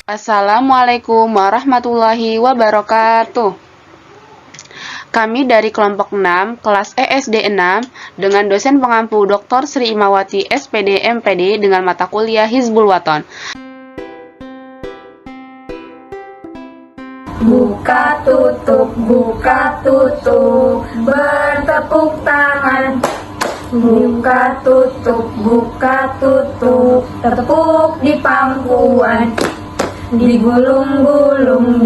Assalamualaikum warahmatullahi wabarakatuh. Kami dari kelompok 6, kelas ESD 6, dengan dosen pengampu Dr. Sri Imawati SPD MPD dengan mata kuliah Hizbul Waton. Buka tutup, bertepuk tangan. Buka tutup, tepuk di pangkuan. Digulung-gulung,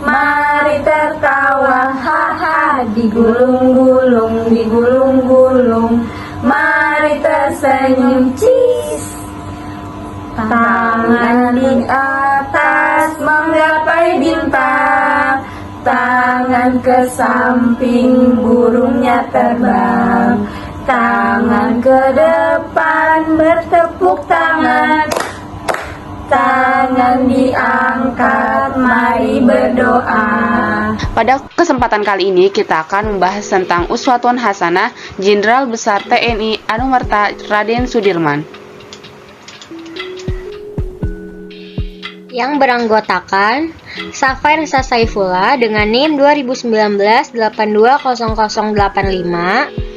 mari tertawa, haha. Digulung-gulung, mari tersenyum, cheese. Tangan di atas menggapai bintang, tangan ke samping burungnya terbang, tangan ke depan bertepuk tangan. Tangan diangkat, mari berdoa. Pada kesempatan kali ini kita akan membahas tentang Uswatun Hasanah Jenderal Besar TNI Anumerta Raden Sudirman, yang beranggotakan Safair Sasaifullah dengan NIM 2019-820085,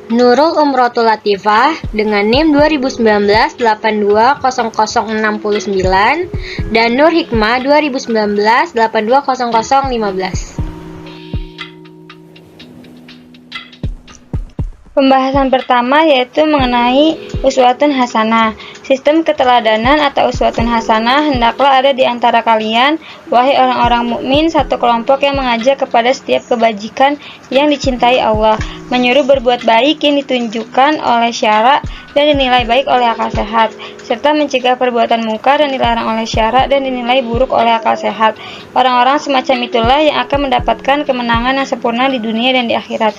Nurul Umrotul Latifah dengan NIM 2019-820069, dan Nur Hikmah 2019-820015. Pembahasan pertama yaitu mengenai Uswatun Hasanah. Sistem keteladanan atau Uswatun Hasanah hendaklah ada di antara kalian, wahai orang-orang mukmin, satu kelompok yang mengajak kepada setiap kebajikan yang dicintai Allah, menyuruh berbuat baik yang ditunjukkan oleh syarak dan dinilai baik oleh akal sehat, serta mencegah perbuatan mungkar dan dilarang oleh syarak dan dinilai buruk oleh akal sehat. Orang-orang semacam itulah yang akan mendapatkan kemenangan yang sempurna di dunia dan di akhirat.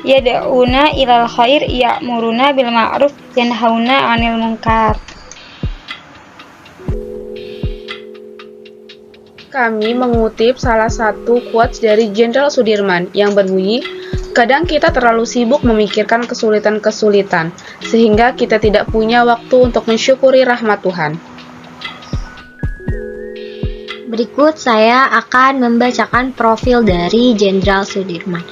Yad'una ilal khair, ya'muruna bil ma'ruf, yanhauna 'anil munkar. Kami mengutip salah satu quotes dari Jenderal Sudirman yang berbunyi, "Kadang kita terlalu sibuk memikirkan kesulitan-kesulitan, sehingga kita tidak punya waktu untuk mensyukuri rahmat Tuhan." Berikut saya akan membacakan profil dari Jenderal Sudirman.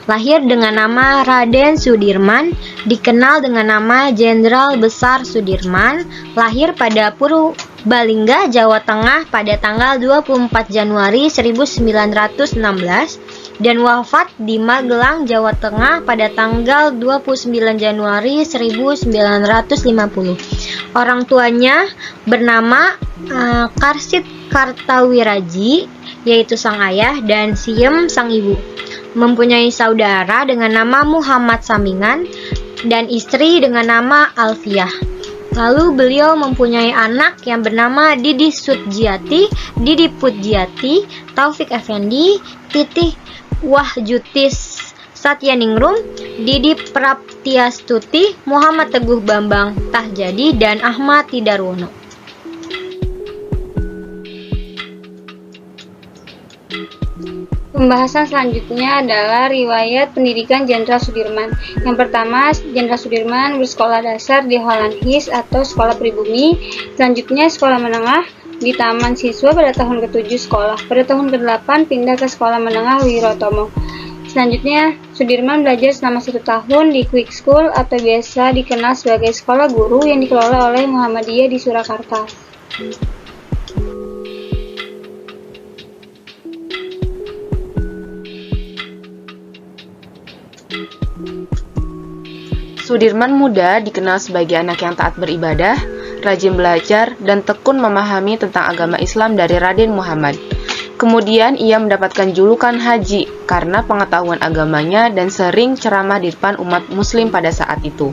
Lahir dengan nama Raden Sudirman, dikenal dengan nama Jenderal Besar Sudirman, lahir pada Purbalingga, Jawa Tengah pada tanggal 24 Januari 1916 dan wafat di Magelang, Jawa Tengah pada tanggal 29 Januari 1950. Orang tuanya bernama Karsid Kartawiraji, yaitu sang ayah, dan Siem sang ibu. Mempunyai saudara dengan nama Muhammad Samingan dan istri dengan nama Alfiah. Lalu beliau mempunyai anak yang bernama Didi Sutjiati, Didi Putjiati, Taufik Effendi, Titih Wahjutis Satyaningrum, Didi Praptiastuti, Muhammad Teguh Bambang Tahjadi, dan Ahmad Tidarwono. Pembahasan selanjutnya adalah riwayat pendidikan Jenderal Sudirman. Yang pertama, Jenderal Sudirman bersekolah dasar di Hollandhis atau sekolah pribumi. Selanjutnya sekolah menengah di Taman Siswa pada tahun ke-7 sekolah. Pada tahun ke-8 pindah ke sekolah menengah Wirotomo. Selanjutnya, Sudirman belajar selama 1 tahun di Quick School atau biasa dikenal sebagai sekolah guru yang dikelola oleh Muhammadiyah di Surakarta. Sudirman muda dikenal sebagai anak yang taat beribadah, rajin belajar, dan tekun memahami tentang agama Islam dari Raden Muhammad. Kemudian ia mendapatkan julukan Haji karena pengetahuan agamanya dan sering ceramah di depan umat muslim pada saat itu.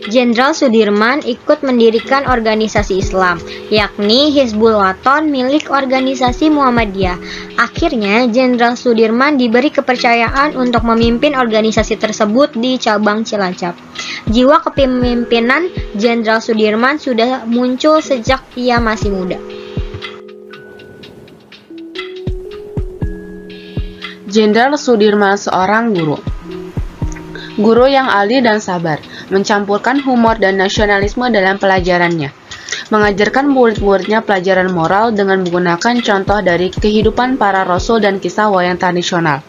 Jenderal Sudirman ikut mendirikan organisasi Islam, yakni Hizbul Waton milik organisasi Muhammadiyah. Akhirnya, Jenderal Sudirman diberi kepercayaan untuk memimpin organisasi tersebut di cabang Cilacap. Jiwa kepemimpinan Jenderal Sudirman sudah muncul sejak ia masih muda. Jenderal Sudirman seorang guru. Guru yang ahli dan sabar, mencampurkan humor dan nasionalisme dalam pelajarannya. Mengajarkan murid-muridnya pelajaran moral dengan menggunakan contoh dari kehidupan para rasul dan kisah wayang tradisional.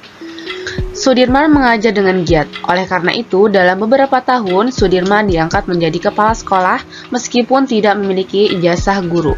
Sudirman mengajar dengan giat. Oleh karena itu, dalam beberapa tahun, Sudirman diangkat menjadi kepala sekolah meskipun tidak memiliki ijazah guru.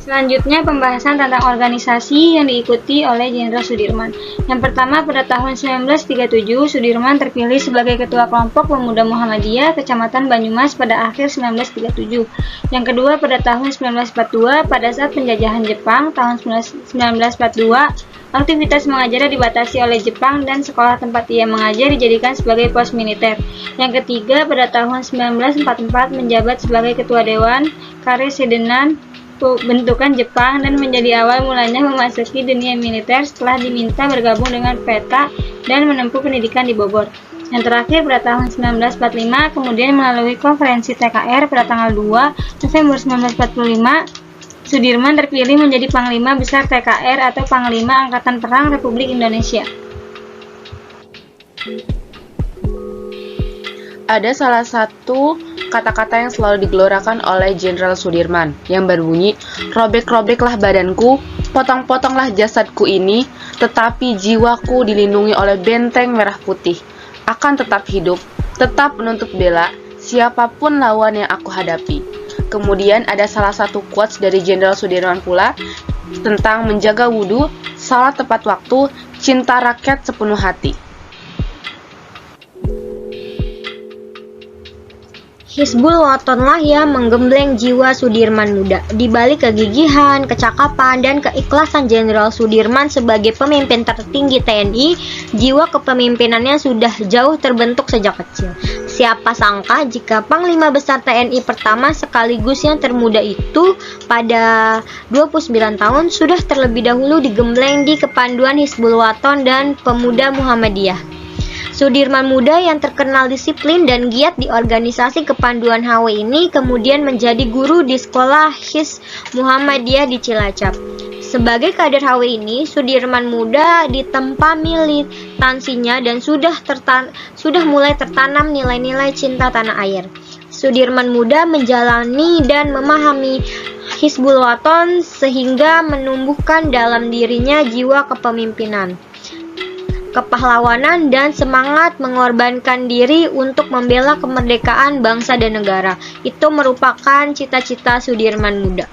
Selanjutnya, pembahasan tentang organisasi yang diikuti oleh Jenderal Sudirman. Yang pertama, pada tahun 1937, Sudirman terpilih sebagai Ketua Kelompok Pemuda Muhammadiyah Kecamatan Banyumas pada akhir 1937. Yang kedua, pada tahun 1942, pada saat penjajahan Jepang tahun 1942, aktivitas mengajarnya dibatasi oleh Jepang dan sekolah tempat ia mengajar dijadikan sebagai pos militer. Yang ketiga, pada tahun 1944 menjabat sebagai Ketua Dewan Karesidenan bentukan Jepang dan menjadi awal mulanya memasuki dunia militer setelah diminta bergabung dengan PETA dan menempuh pendidikan di Bogor. Yang terakhir pada tahun 1945 kemudian melalui konferensi TKR pada tanggal 2 November 1945 Sudirman terpilih menjadi Panglima Besar TKR atau Panglima Angkatan Perang Republik Indonesia. Ada salah satu kata-kata yang selalu digelorakan oleh Jenderal Sudirman yang berbunyi, "Robek-robeklah badanku, potong-potonglah jasadku ini, tetapi jiwaku dilindungi oleh benteng merah putih. Akan tetap hidup, tetap menuntut bela, siapapun lawan yang aku hadapi." Kemudian ada salah satu quotes dari Jenderal Sudirman pula tentang menjaga wudhu, salat tepat waktu, cinta rakyat sepenuh hati. Hizbul Watonlah yang menggembleng jiwa Sudirman muda. Di balik kegigihan, kecakapan, dan keikhlasan Jenderal Sudirman sebagai pemimpin tertinggi TNI, jiwa kepemimpinannya sudah jauh terbentuk sejak kecil. Siapa sangka jika Panglima Besar TNI pertama sekaligus yang termuda itu pada 29 tahun sudah terlebih dahulu digembleng di kepanduan Hizbul Waton dan Pemuda Muhammadiyah. Sudirman muda yang terkenal disiplin dan giat di organisasi kepanduan HW ini kemudian menjadi guru di sekolah Hizb Muhammadiyah di Cilacap. Sebagai kader HW ini, Sudirman muda ditempa militansinya dan sudah mulai tertanam nilai-nilai cinta tanah air. Sudirman muda menjalani dan memahami Hizbul Waton sehingga menumbuhkan dalam dirinya jiwa kepemimpinan, kepahlawanan, dan semangat mengorbankan diri untuk membela kemerdekaan bangsa dan negara. Itu merupakan cita-cita Sudirman muda.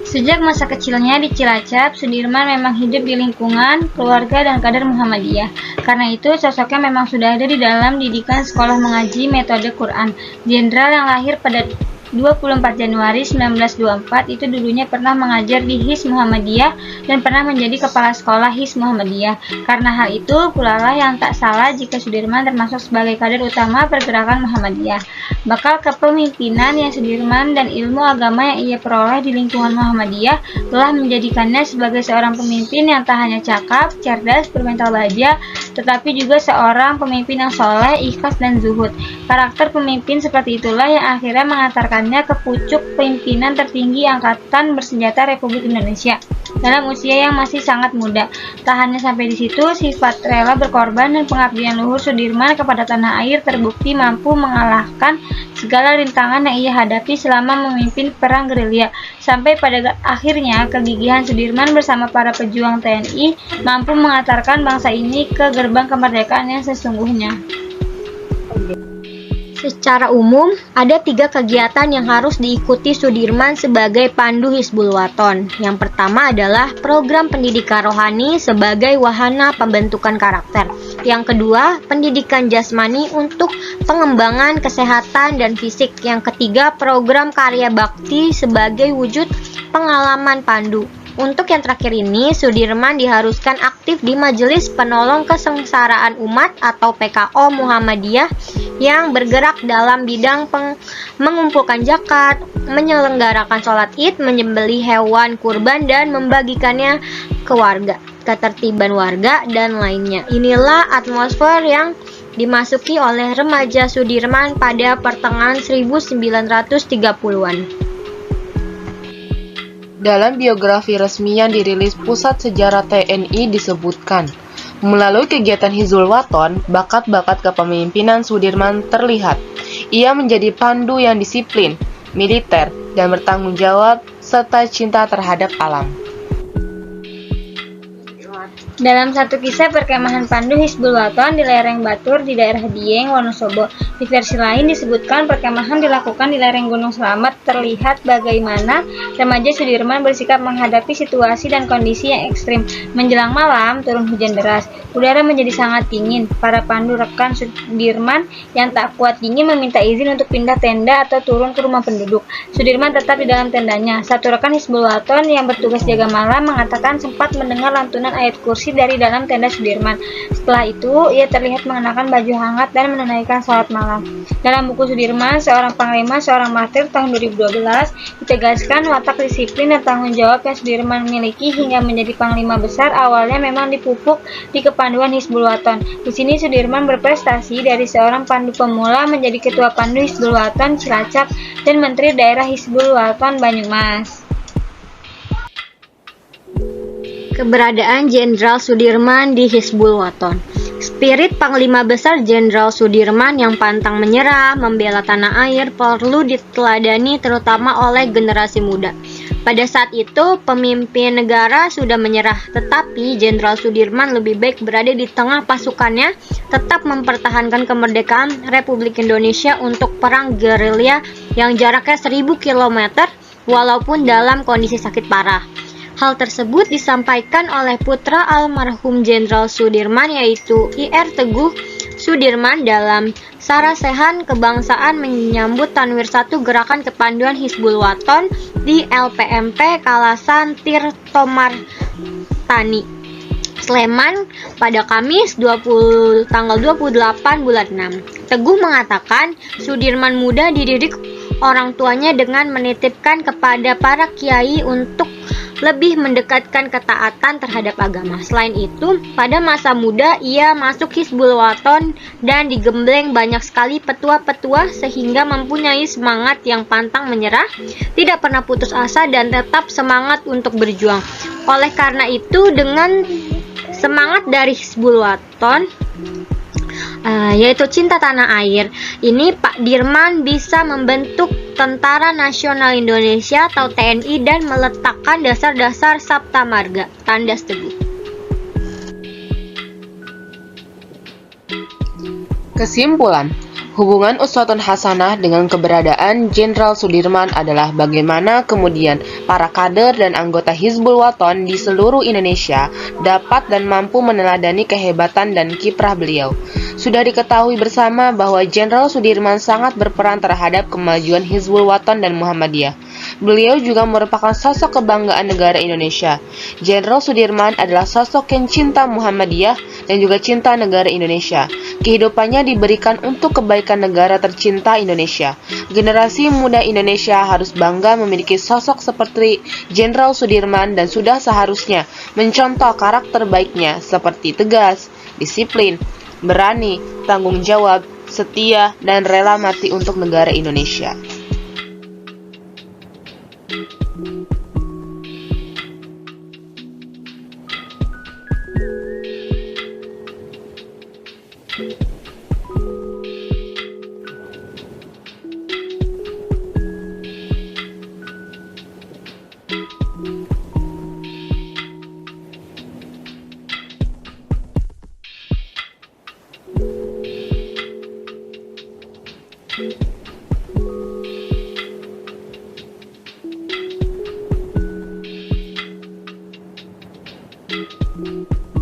Sejak masa kecilnya di Cilacap, Sudirman memang hidup di lingkungan, keluarga, dan kader Muhammadiyah. Karena itu, sosoknya memang sudah ada di dalam didikan sekolah mengaji metode Quran. Jenderal yang lahir pada 24 Januari 1924 itu dulunya pernah mengajar di Hizb Muhammadiyah dan pernah menjadi kepala sekolah Hizb Muhammadiyah. Karena hal itu pula lah yang tak salah jika Sudirman termasuk sebagai kader utama pergerakan Muhammadiyah. Bakal kepemimpinan yang Sudirman dan ilmu agama yang ia peroleh di lingkungan Muhammadiyah telah menjadikannya sebagai seorang pemimpin yang tak hanya cakap, cerdas, bermental baja, tetapi juga seorang pemimpin yang soleh, ikhlas, dan zuhud. Karakter pemimpin seperti itulah yang akhirnya mengantarkannya ke pucuk pimpinan tertinggi Angkatan Bersenjata Republik Indonesia dalam usia yang masih sangat muda. Tak hanya sampai di situ, sifat rela berkorban dan pengabdian luhur Sudirman kepada tanah air terbukti mampu mengalahkan segala rintangan yang ia hadapi selama memimpin perang gerilya. Sampai pada akhirnya, kegigihan Sudirman bersama para pejuang TNI mampu mengantarkan bangsa ini ke gerbang kemerdekaan yang sesungguhnya. Secara umum, ada 3 kegiatan yang harus diikuti Sudirman sebagai pandu Hizbul Waton. Yang pertama adalah program pendidikan rohani sebagai wahana pembentukan karakter. Yang kedua, pendidikan jasmani untuk pengembangan kesehatan dan fisik. Yang ketiga, program karya bakti sebagai wujud pengalaman pandu. Untuk yang terakhir ini, Sudirman diharuskan aktif di Majelis Penolong Kesengsaraan Umat atau PKO Muhammadiyah yang bergerak dalam bidang mengumpulkan zakat, menyelenggarakan sholat id, menyembelih hewan kurban, dan membagikannya ke warga, ketertiban warga, dan lainnya. Inilah atmosfer yang dimasuki oleh remaja Sudirman pada pertengahan 1930-an. Dalam biografi resmi yang dirilis Pusat Sejarah TNI disebutkan, melalui kegiatan Hizbul Waton, bakat-bakat kepemimpinan Sudirman terlihat. Ia menjadi pandu yang disiplin, militer, dan bertanggung jawab, serta cinta terhadap alam. Dalam satu kisah perkemahan pandu Hizbul Waton di lereng Batur di daerah Dieng, Wonosobo, di versi lain disebutkan perkemahan dilakukan di lereng Gunung Slamet. Terlihat bagaimana remaja Sudirman bersikap menghadapi situasi dan kondisi yang ekstrim. Menjelang malam, turun hujan deras. Udara menjadi sangat dingin. Para pandu rekan Sudirman yang tak kuat dingin meminta izin untuk pindah tenda atau turun ke rumah penduduk. Sudirman tetap di dalam tendanya. Satu rekan Hizbul Waton yang bertugas jaga malam mengatakan sempat mendengar lantunan ayat kursi dari dalam tenda Sudirman. Setelah itu, ia terlihat mengenakan baju hangat dan menunaikan sholat malam. Dalam buku Sudirman, seorang panglima, seorang martir tahun 2012, ditegaskan watak disiplin dan tanggung jawab yang Sudirman miliki hingga menjadi panglima besar awalnya memang dipupuk di kepanduan Hizbul Waton. Di sini Sudirman berprestasi dari seorang pandu pemula menjadi ketua pandu Hizbul Waton Cilacap dan menteri daerah Hizbul Waton Banyumas. Keberadaan Jenderal Sudirman di Hizbul Waton. Spirit Panglima Besar Jenderal Sudirman yang pantang menyerah, membela tanah air perlu diteladani terutama oleh generasi muda. Pada saat itu, pemimpin negara sudah menyerah, tetapi Jenderal Sudirman lebih baik berada di tengah pasukannya, tetap mempertahankan kemerdekaan Republik Indonesia untuk perang gerilya yang jaraknya 1000 km walaupun dalam kondisi sakit parah. Hal tersebut disampaikan oleh putra almarhum Jenderal Sudirman yaitu Ir Teguh Sudirman dalam Sarasehan Kebangsaan menyambut Tanwir 1 Gerakan Kepanduan Hizbul Waton di LPMP Kalasan Tirtomartani, Sleman pada Kamis tanggal 28 bulan 6. Teguh mengatakan Sudirman muda dididik orang tuanya dengan menitipkan kepada para kiai untuk lebih mendekatkan ketaatan terhadap agama. Selain itu, pada masa muda ia masuk Hizbul Waton dan digembleng banyak sekali petua-petua sehingga mempunyai semangat yang pantang menyerah, tidak pernah putus asa dan tetap semangat untuk berjuang. Oleh karena itu, dengan semangat dari Hizbul Waton yaitu cinta tanah air, ini Pak Dirman bisa membentuk Tentara Nasional Indonesia atau TNI dan meletakkan dasar-dasar Sabta Marga, tandas Teguh. Kesimpulan, hubungan uswatun hasanah dengan keberadaan Jenderal Sudirman adalah bagaimana kemudian para kader dan anggota Hizbul Waton di seluruh Indonesia dapat dan mampu meneladani kehebatan dan kiprah beliau. Sudah diketahui bersama bahwa Jenderal Sudirman sangat berperan terhadap kemajuan Hizbul Waton dan Muhammadiyah. Beliau juga merupakan sosok kebanggaan negara Indonesia. Jenderal Sudirman adalah sosok yang cinta Muhammadiyah dan juga cinta negara Indonesia. Kehidupannya diberikan untuk kebaikan negara tercinta Indonesia. Generasi muda Indonesia harus bangga memiliki sosok seperti Jenderal Sudirman dan sudah seharusnya mencontoh karakter baiknya seperti tegas, disiplin, berani, tanggung jawab, setia, dan rela mati untuk negara Indonesia. Thank you.